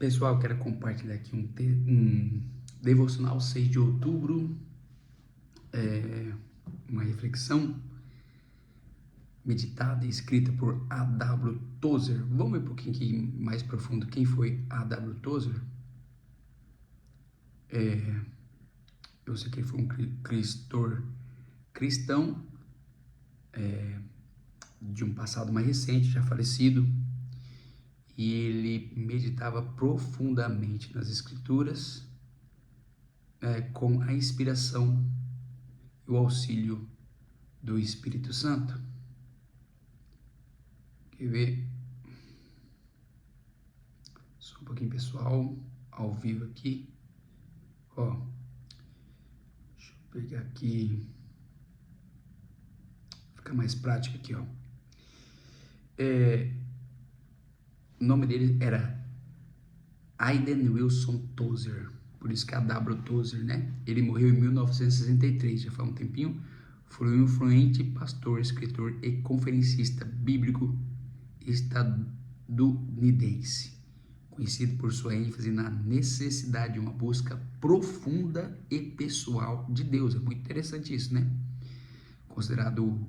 Pessoal, quero compartilhar aqui um devocional 6 de outubro, uma reflexão meditada e escrita por A.W. Tozer. Vamos ver um pouquinho aqui mais profundo quem foi A.W. Tozer? Eu sei que ele foi um cristão de um passado mais recente, já falecido, e ele meditava profundamente nas escrituras com a inspiração e o auxílio do Espírito Santo. Quer ver? Só um pouquinho, pessoal, ao vivo aqui. Ó, deixa eu pegar aqui, fica mais prático aqui, ó. O nome dele era Aiden Wilson Tozer, por isso que é A.W. Tozer, né? Ele morreu em 1963, já faz um tempinho. Foi um influente pastor, escritor e conferencista bíblico estadunidense, conhecido por sua ênfase na necessidade de uma busca profunda e pessoal de Deus. É muito interessante isso, né? Considerado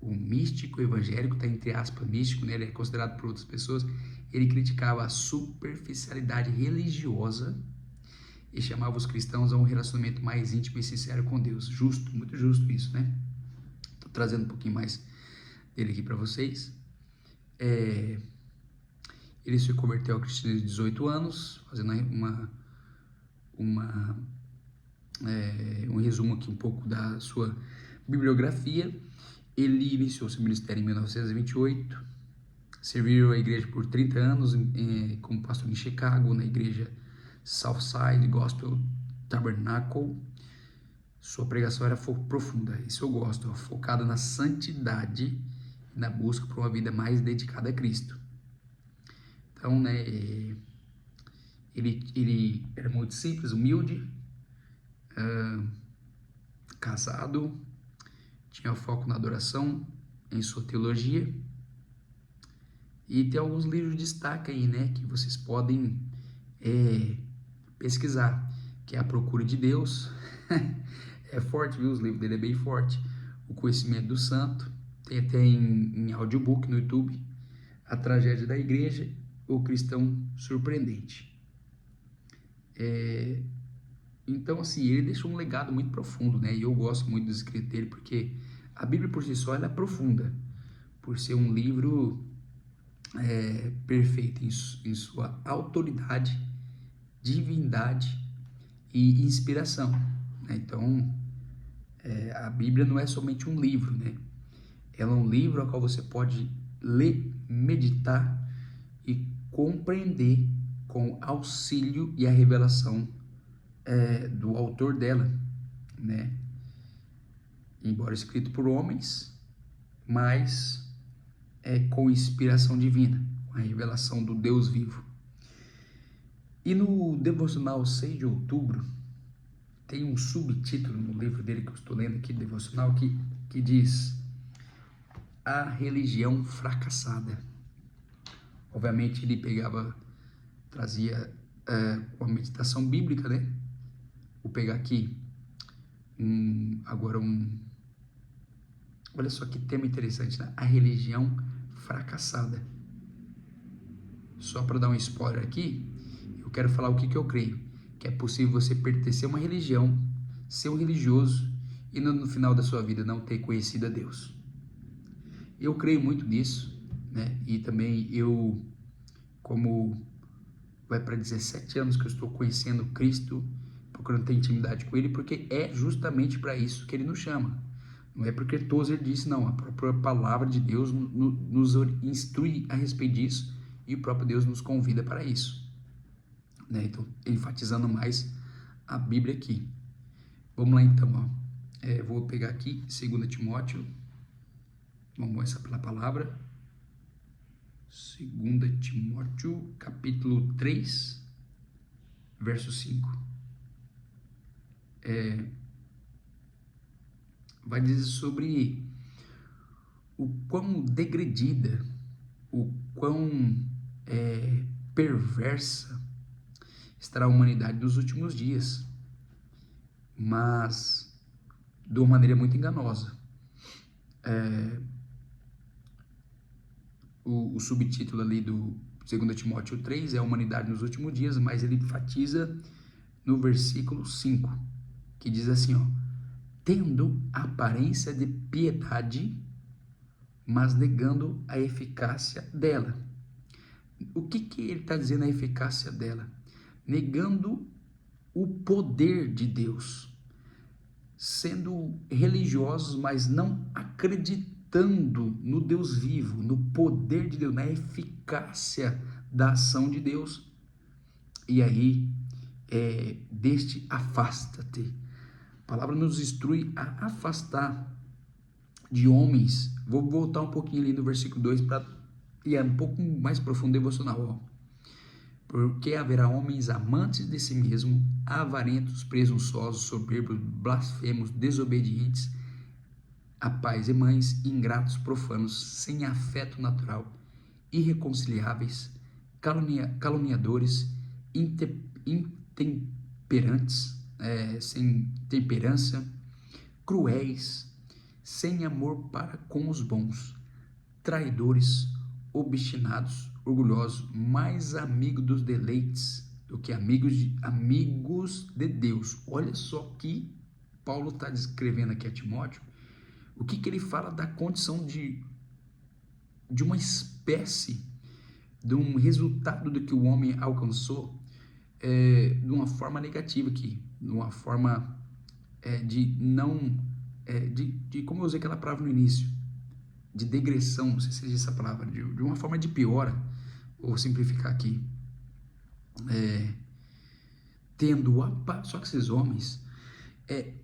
o místico evangélico, tá entre aspas místico, né? Ele é considerado por outras pessoas. Ele criticava a superficialidade religiosa e chamava os cristãos a um relacionamento mais íntimo e sincero com Deus. Justo, muito justo isso, né? Tô trazendo um pouquinho mais dele aqui para vocês. Ele se converteu ao cristianismo de 18 anos, fazendo um resumo aqui um pouco da sua bibliografia. Ele iniciou seu ministério em 1928, serviu a igreja por 30 anos como pastor em Chicago, na igreja Southside Gospel Tabernacle. Sua pregação era profunda, isso eu gosto, focada na santidade e na busca por uma vida mais dedicada a Cristo. Então, né, ele era muito simples, humilde, casado, tinha foco na adoração, em sua teologia, e tem alguns livros de destaque aí, né, que vocês podem pesquisar, que é A Procura de Deus. É forte, viu? Os livros dele é bem forte. O Conhecimento do Santo, tem até em audiobook no YouTube. A Tragédia da Igreja, O Cristão Surpreendente. Então, assim, ele deixou um legado muito profundo, né? E eu gosto muito dos escritos dele, porque a Bíblia por si só ela é profunda, por ser um livro perfeito em sua autoridade, divindade e inspiração, né? Então, a Bíblia não é somente um livro, né? Ela é um livro ao qual você pode ler, meditar e compreender com auxílio e a revelação do autor dela, né? Embora escrito por homens, mas com inspiração divina, com a revelação do Deus vivo. E no devocional 6 de outubro, tem um subtítulo no livro dele que eu estou lendo aqui, devocional, que diz: A Religião Fracassada. Obviamente ele trazia uma meditação bíblica, né? Vou pegar aqui olha só que tema interessante, né? A religião fracassada. Só para dar um spoiler aqui, eu quero falar o que eu creio, que é possível você pertencer a uma religião, ser um religioso e no final da sua vida não ter conhecido a Deus. Eu creio muito nisso, né? E também vai para 17 anos que eu estou conhecendo Cristo, procurando ter intimidade com Ele, porque é justamente para isso que Ele nos chama. Não é porque Tozer disse, não, a própria palavra de Deus nos instrui a respeito disso e o próprio Deus nos convida para isso, né? Então, enfatizando mais a Bíblia aqui. Vamos lá então, ó. Vou pegar aqui 2 Timóteo, vamos começar pela palavra. 2 Timóteo, capítulo 3, verso 5. Vai dizer sobre o quão degradida, o quão perversa estará a humanidade nos últimos dias, mas de uma maneira muito enganosa. O subtítulo ali do 2 Timóteo 3 é a humanidade nos últimos dias, mas ele enfatiza no versículo 5, que diz assim, ó, tendo aparência de piedade, mas negando a eficácia dela. O que ele está dizendo a eficácia dela? Negando o poder de Deus, sendo religiosos, mas não acreditando no Deus vivo, no poder de Deus, na eficácia da ação de Deus. E aí, deste afasta-te. A palavra nos instrui a afastar de homens. Vou voltar um pouquinho ali no versículo 2 para ir um pouco mais profundo devocional, ó. Porque haverá homens amantes de si mesmo, avarentos, presunçosos, soberbos, blasfemos, desobedientes a pais e mães, ingratos, profanos, sem afeto natural, irreconciliáveis, caluniadores, intemperantes, sem temperança, cruéis, sem amor para com os bons, traidores, obstinados, orgulhosos, mais amigos dos deleites do que amigos de Deus. Olha só que Paulo está descrevendo aqui a Timóteo. O que ele fala da condição de uma espécie, de um resultado do que o homem alcançou, de uma forma negativa aqui, de uma forma de não, de como eu usei aquela palavra no início, de degressão, não sei se existe essa palavra, de uma forma de piora. Vou simplificar aqui. Só que esses homens,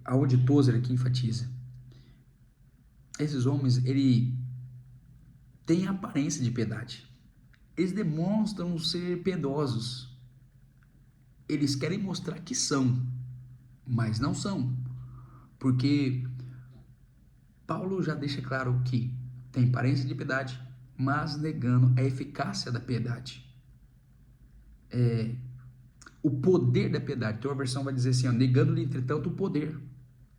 aonde Tozer aqui enfatiza, esses homens, ele tem a aparência de piedade. Eles demonstram ser piedosos. Eles querem mostrar que são, mas não são. Porque Paulo já deixa claro que tem aparência de piedade, mas negando a eficácia da piedade. O poder da piedade. Então a versão vai dizer assim, negando-lhe entretanto o poder,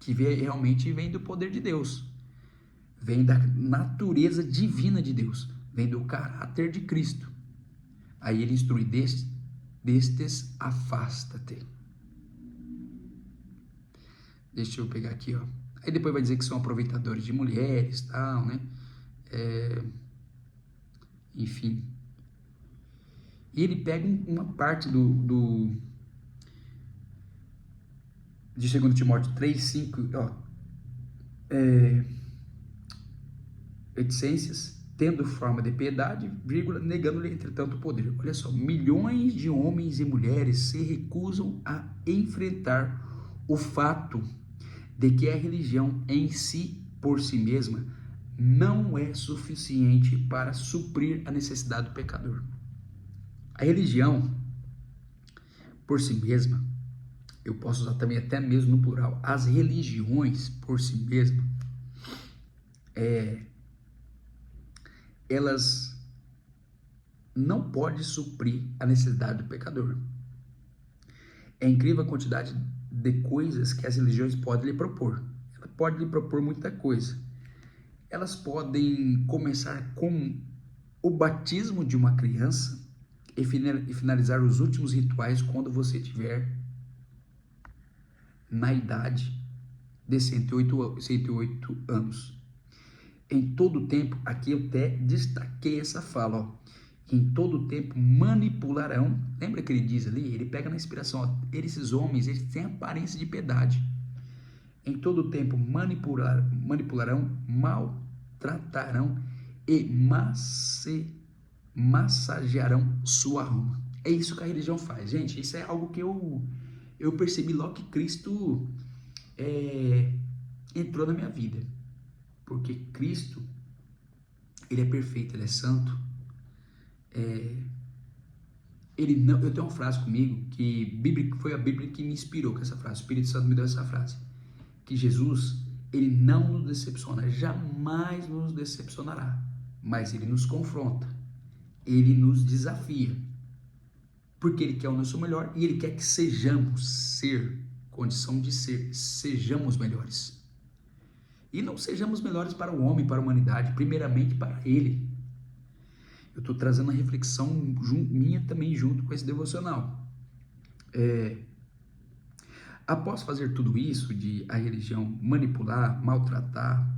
que realmente vem do poder de Deus, vem da natureza divina de Deus, vem do caráter de Cristo. Aí ele instrui destes afasta-te. Deixa eu pegar aqui, ó. Aí depois vai dizer que são aproveitadores de mulheres, tal, né? Enfim. E ele pega uma parte de 2 Timóteo 3, 5, ó. Reticências, tendo forma de piedade, vírgula, negando-lhe entretanto o poder. Olha só, milhões de homens e mulheres se recusam a enfrentar o fato de que a religião em si, por si mesma, não é suficiente para suprir a necessidade do pecador. A religião, por si mesma, eu posso usar também até mesmo no plural, as religiões por si mesmas, elas não podem suprir a necessidade do pecador. É incrível a quantidade de coisas que as religiões podem lhe propor. Ela pode lhe propor muita coisa. Elas podem começar com o batismo de uma criança e finalizar os últimos rituais quando você tiver na idade de 108 anos. Em todo tempo, aqui eu até destaquei essa fala, ó, em todo tempo manipularão, lembra que ele diz ali, ele pega na inspiração, ó, esses homens, eles têm aparência de piedade, em todo tempo manipularão, maltratarão e massagearão sua alma. É isso que a religião faz, gente. Isso é algo que eu percebi logo que Cristo entrou na minha vida, porque Cristo, ele é perfeito, ele é santo. Eu tenho uma frase comigo que foi a Bíblia que me inspirou com essa frase. O Espírito Santo me deu essa frase, que Jesus, ele não nos decepciona, jamais nos decepcionará, mas ele nos confronta, ele nos desafia. porque Ele quer o nosso melhor e Ele quer que condição de sejamos melhores. E não sejamos melhores para o homem, para a humanidade, primeiramente para Ele. Eu estou trazendo a reflexão minha também junto com esse devocional. Após fazer tudo isso de a religião manipular, maltratar,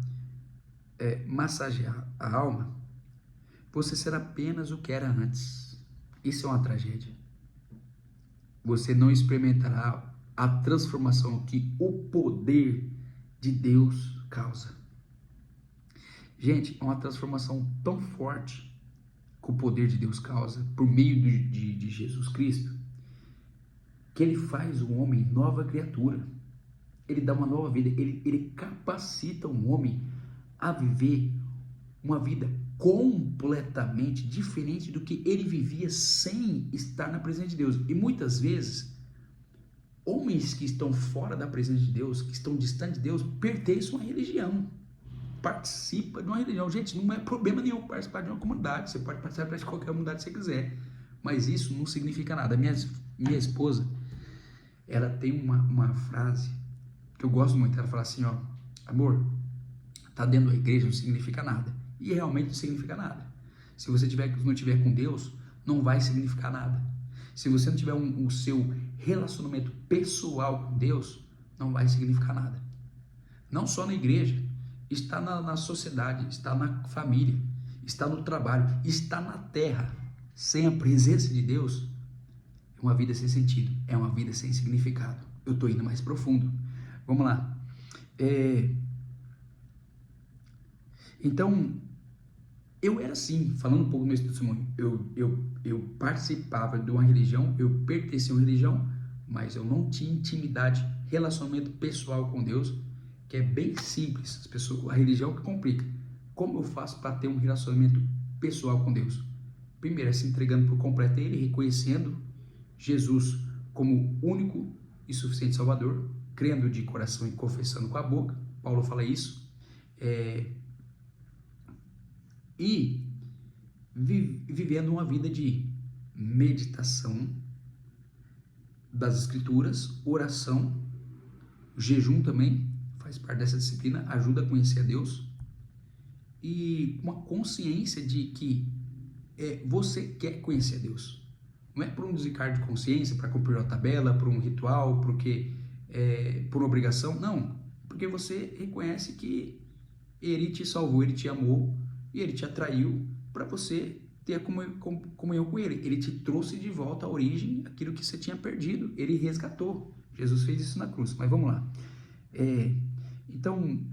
massagear a alma, você será apenas o que era antes. Isso é uma tragédia. Você não experimentará a transformação que o poder de Deus causa. Gente, é uma transformação tão forte que o poder de Deus causa por meio de Jesus Cristo, que Ele faz o homem nova criatura. Ele dá uma nova vida, ele capacita o homem a viver uma vida completamente diferente do que ele vivia sem estar na presença de Deus. E muitas vezes, homens que estão fora da presença de Deus, que estão distantes de Deus, pertencem a uma religião, participa de uma religião. Gente, não é problema nenhum participar de uma comunidade, você pode participar de qualquer comunidade que você quiser, mas isso não significa nada. Minha esposa, ela tem uma frase que eu gosto muito. Ela fala assim, ó: amor, tá dentro da igreja não significa nada. E realmente não significa nada. Se você não tiver com Deus, não vai significar nada. Se você não tiver o seu relacionamento pessoal com Deus, não vai significar nada. Não só na igreja, está na sociedade, está na família, está no trabalho, está na terra. Sem a presença de Deus, é uma vida sem sentido, é uma vida sem significado. Eu estou indo mais profundo. Vamos lá. Então, eu era assim, falando um pouco do meu testemunho, eu participava de uma religião, eu pertencia a uma religião, mas eu não tinha intimidade, relacionamento pessoal com Deus, que é bem simples. A religião que complica. Como eu faço para ter um relacionamento pessoal com Deus? Primeiro é se entregando por completo a Ele, reconhecendo Jesus como único e suficiente Salvador, crendo de coração e confessando com a boca. Paulo fala isso. E vivendo uma vida de meditação das Escrituras, oração, jejum também faz parte dessa disciplina, ajuda a conhecer a Deus, e uma consciência de que você quer conhecer a Deus. Não é por um desencargo de consciência, para cumprir uma tabela, por um ritual, por uma obrigação, não. Porque você reconhece que Ele te salvou, Ele te amou e Ele te atraiu para você ter a comunhão com Ele. Ele te trouxe de volta à origem, aquilo que você tinha perdido. Ele resgatou. Jesus fez isso na cruz. Mas vamos lá. Então,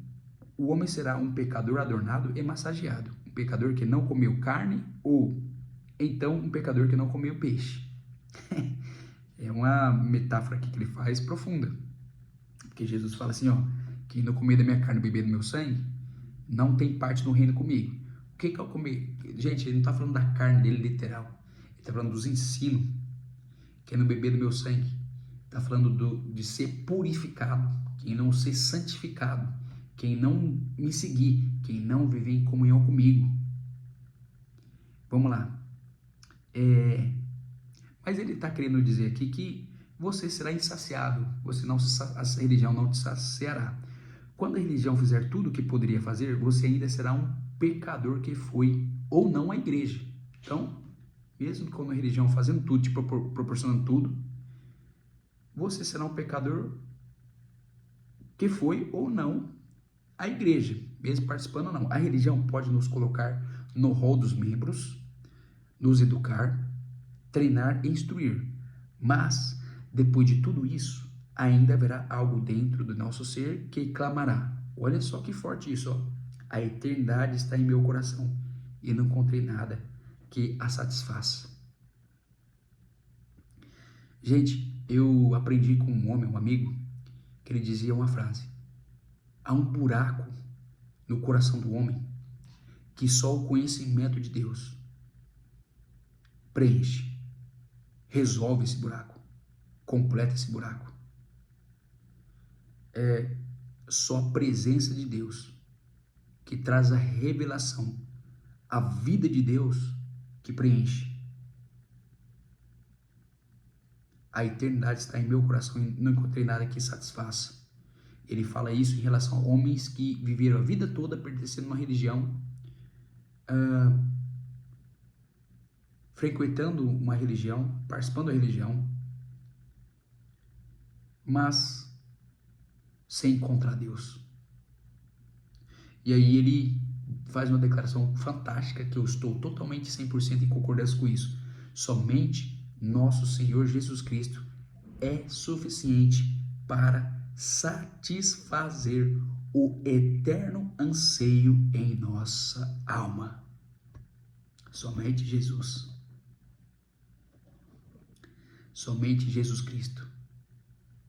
o homem será um pecador adornado e massageado. Um pecador que não comeu carne, ou então um pecador que não comeu peixe. É uma metáfora aqui que ele faz profunda. Porque Jesus fala assim, ó: quem não comer da minha carne e beber do meu sangue, não tem parte no reino comigo. O que é o comer? Gente, ele não está falando da carne dele literal. Ele está falando dos ensinos. Quem não beber do meu sangue, está falando de ser purificado. Quem não ser santificado. Quem não me seguir. Quem não viver em comunhão comigo. Vamos lá. Mas ele está querendo dizer aqui que você será insaciável. A religião não te saciará. Quando a religião fizer tudo o que poderia fazer, você ainda será um pecador que foi ou não à igreja. Então, mesmo com a religião fazendo tudo, te proporcionando tudo, você será um pecador que foi ou não à igreja, mesmo participando ou não. A religião pode nos colocar no rol dos membros, nos educar, treinar e instruir. Mas, depois de tudo isso, ainda haverá algo dentro do nosso ser que clamará. Olha só que forte isso, ó. A eternidade está em meu coração e não encontrei nada que a satisfaça. Gente, eu aprendi com um homem, um amigo, que ele dizia uma frase: há um buraco no coração do homem que só o conhecimento de Deus preenche, resolve esse buraco, completa esse buraco. É só a presença de Deus que traz a revelação, a vida de Deus que preenche. a eternidade está em meu coração e não encontrei nada que satisfaça. Ele fala isso em relação a homens que viveram a vida toda pertencendo a uma religião, frequentando uma religião, participando da religião, mas sem encontrar Deus. E aí ele faz uma declaração fantástica, que eu estou totalmente 100% em concordância com isso. Somente nosso Senhor Jesus Cristo é suficiente para satisfazer o eterno anseio em nossa alma. Somente Jesus. Somente Jesus Cristo.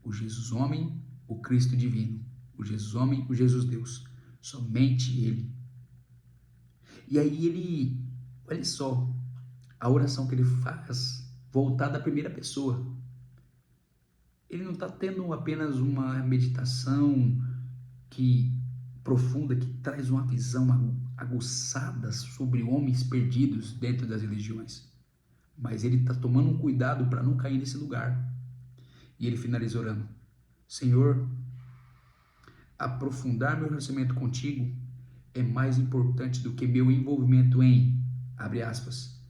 O Jesus homem, o Cristo divino. O Jesus homem, o Jesus Deus. Somente Ele. E aí ele, olha só, a oração que ele faz voltada à primeira pessoa. Ele não está tendo apenas uma meditação profunda, que traz uma visão aguçada sobre homens perdidos dentro das religiões. Mas ele está tomando um cuidado para não cair nesse lugar. E ele finaliza orando: Senhor, aprofundar meu relacionamento contigo é mais importante do que meu envolvimento em, abre aspas,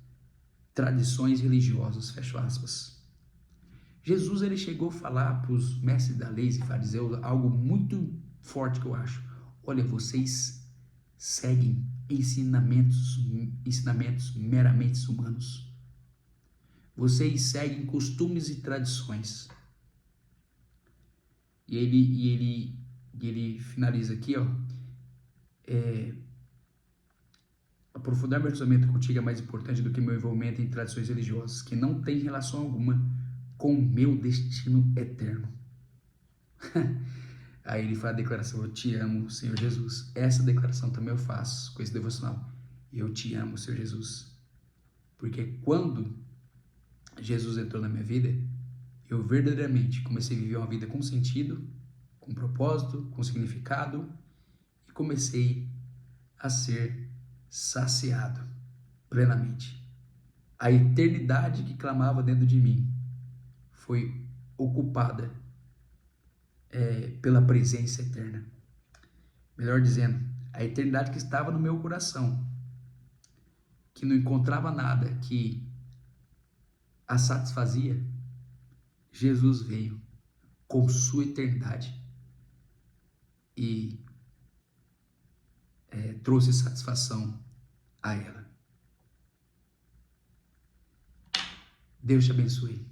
tradições religiosas, fecha aspas. Jesus, ele chegou a falar para os mestres da lei e fariseus algo muito forte que eu acho. Olha, vocês seguem ensinamentos meramente humanos. Vocês seguem costumes e tradições. E ele finaliza aqui, ó. Aprofundar meu relacionamento contigo é mais importante do que meu envolvimento em tradições religiosas, que não tem relação alguma com o meu destino eterno. Aí ele faz a declaração: eu te amo, Senhor Jesus. Essa declaração também eu faço com esse devocional. Eu te amo, Senhor Jesus. Porque quando Jesus entrou na minha vida, eu verdadeiramente comecei a viver uma vida com sentido, com propósito, com significado, e comecei a ser saciado plenamente. A eternidade que clamava dentro de mim foi ocupada pela presença eterna. Melhor dizendo, a eternidade que estava no meu coração, que não encontrava nada que a satisfazia, Jesus veio com sua eternidade e trouxe satisfação a ela. Deus te abençoe.